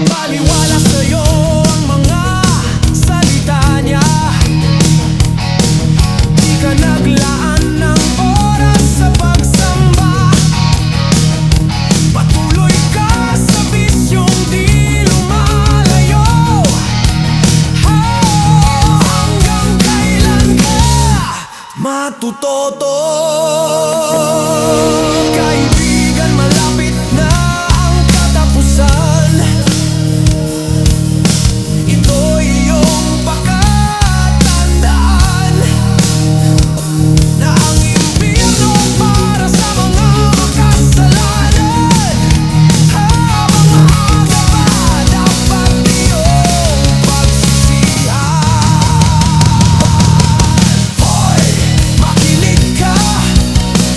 Baliwala sa'yo ang mga salita niya. Di ka naglaan ng oras sa pagsamba. Patuloy ka sa bisyong di lumalayo. Hanggang kailan ka matutoto? Kaibigan, malapit na ang katapusan. Ito iyong pakatandaan na ang impyerno para sa mga makasalanan. Habang maaga pa, dapat iyong pagsisihan. Hoy, makinig ka.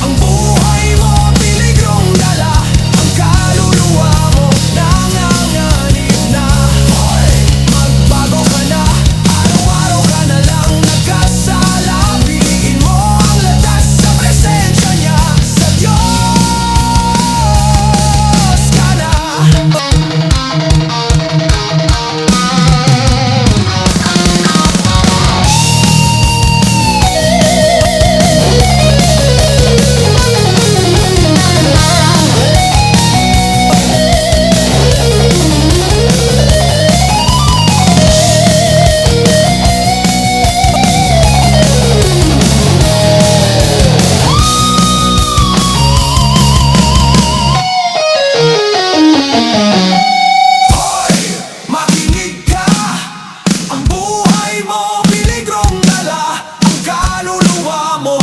Ang buhay mo peligrong dala. Ang kaluluwa mo nanganganib na. Hoy, magbago ka na. Araw-araw ka na lang nagkasala. Piliin mo ang landas sa presensya niya. Sa Diyos ka na. Hoy, makinig ka. Ang buhay mo peligrong dala. Ang kaluluwa mo